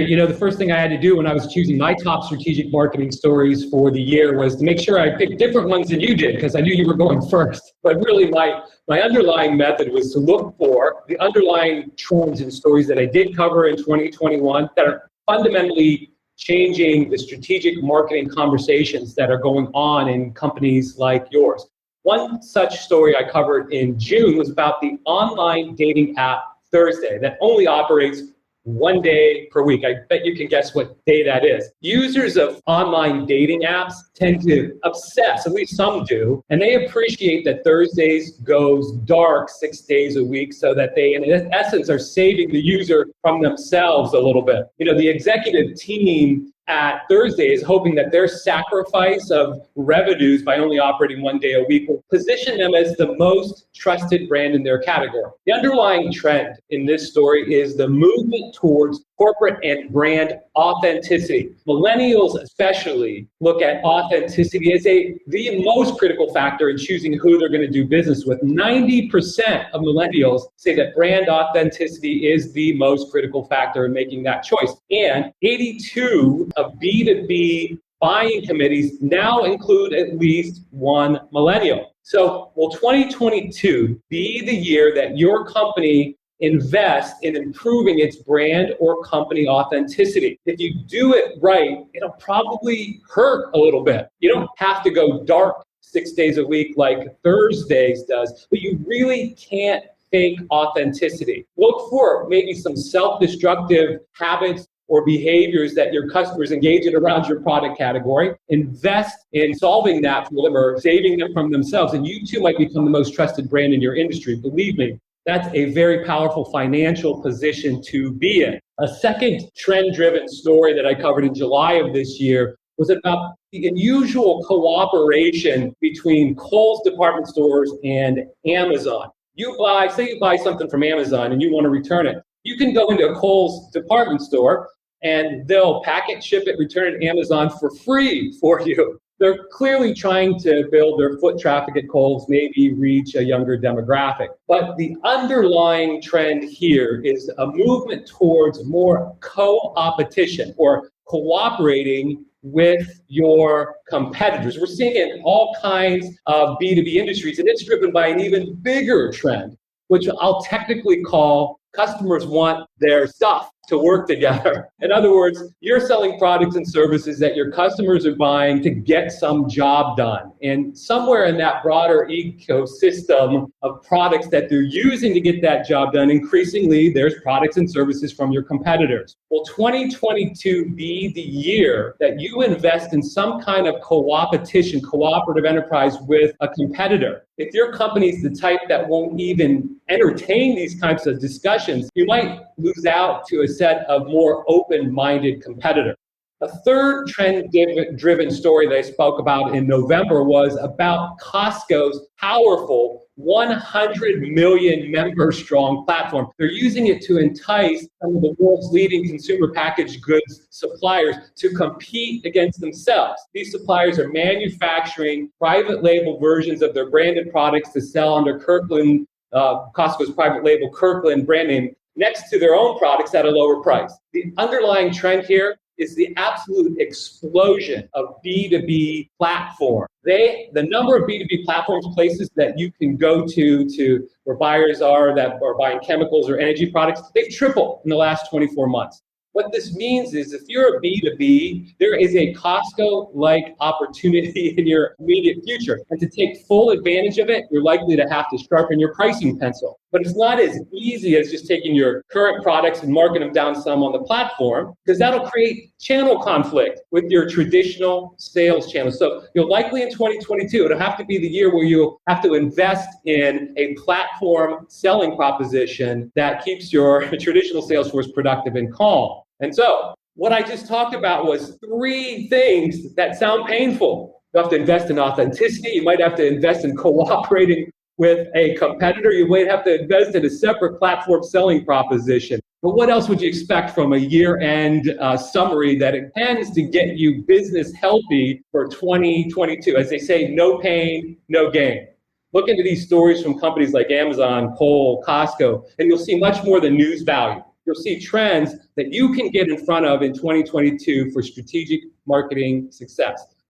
The first thing I had to do when I was choosing my top strategic marketing stories for the year was to make sure I picked different ones than you did, because I knew you were going first. But really, my underlying method was to look for the underlying trends and stories that I did cover in 2021 that are fundamentally changing the strategic marketing conversations that are going on in companies like yours. One such story I covered in June was about the online dating app Thursday that only operates one day per week. I bet you can guess what day that is. Users of online dating apps tend to obsess, at least some do, and they appreciate that Thursdays goes dark 6 days a week so that they, in essence, are saving the user from themselves a little bit. The executive team at Thursday is hoping that their sacrifice of revenues by only operating one day a week will position them as the most trusted brand in their category. The underlying trend in this story is the movement towards corporate and brand authenticity. Millennials especially look at authenticity as the most critical factor in choosing who they're going to do business with. 90% of millennials say that brand authenticity is the most critical factor in making that choice. And 82 of B2B buying committees now include at least one millennial. So will 2022 be the year that your company invest in improving its brand or company authenticity? If you do it right, it'll probably hurt a little bit. You don't have to go dark 6 days a week like Thursdays does, but you really can't fake authenticity. Look for maybe some self-destructive habits or behaviors that your customers engage in around your product category. Invest in solving that for them or saving them from themselves, and you too might become the most trusted brand in your industry. Believe me, that's a very powerful financial position to be in. A second trend-driven story that I covered in July of this year was about the unusual cooperation between Kohl's department stores and Amazon. Say you buy something from Amazon and you want to return it. You can go into a Kohl's department store and they'll pack it, ship it, return it to Amazon for free for you. They're clearly trying to build their foot traffic at Kohl's, maybe reach a younger demographic. But the underlying trend here is a movement towards more co-opetition or cooperating with your competitors. We're seeing it in all kinds of B2B industries, and it's driven by an even bigger trend, which I'll technically call customers want their stuff to work together. In other words, you're selling products and services that your customers are buying to get some job done. And somewhere in that broader ecosystem of products that they're using to get that job done, increasingly there's products and services from your competitors. Will 2022 be the year that you invest in some kind of cooperative enterprise with a competitor? If your company's the type that won't even entertain these types of discussions, you might lose out to a set of more open-minded competitors. A third trend-driven story that I spoke about in November was about Costco's powerful 100 million member strong platform. They're using it to entice some of the world's leading consumer packaged goods suppliers to compete against themselves. These suppliers are manufacturing private label versions of their branded products to sell under Costco's private label Kirkland brand name next to their own products at a lower price. The underlying trend here is the absolute explosion of B2B platforms. The number of B2B platforms, places that you can go to where buyers are that are buying chemicals or energy products, they've tripled in the last 24 months. What this means is if you're a B2B, there is a Costco-like opportunity in your immediate future. And to take full advantage of it, you're likely to have to sharpen your pricing pencil. But it's not as easy as just taking your current products and marking them down some on the platform, because that'll create channel conflict with your traditional sales channels. So you'll likely in 2022, it'll have to be the year where you'll have to invest in a platform selling proposition that keeps your traditional sales force productive and calm. And so what I just talked about was 3 things that sound painful. You have to invest in authenticity. You might have to invest in cooperating with a competitor. You might have to invest in a separate platform selling proposition. But what else would you expect from a year-end summary that intends to get you business healthy for 2022? As they say, no pain, no gain. Look into these stories from companies like Amazon, Kohl, Costco, and you'll see much more than news value. you'll see trends that you can get in front of in 2022 for strategic marketing success.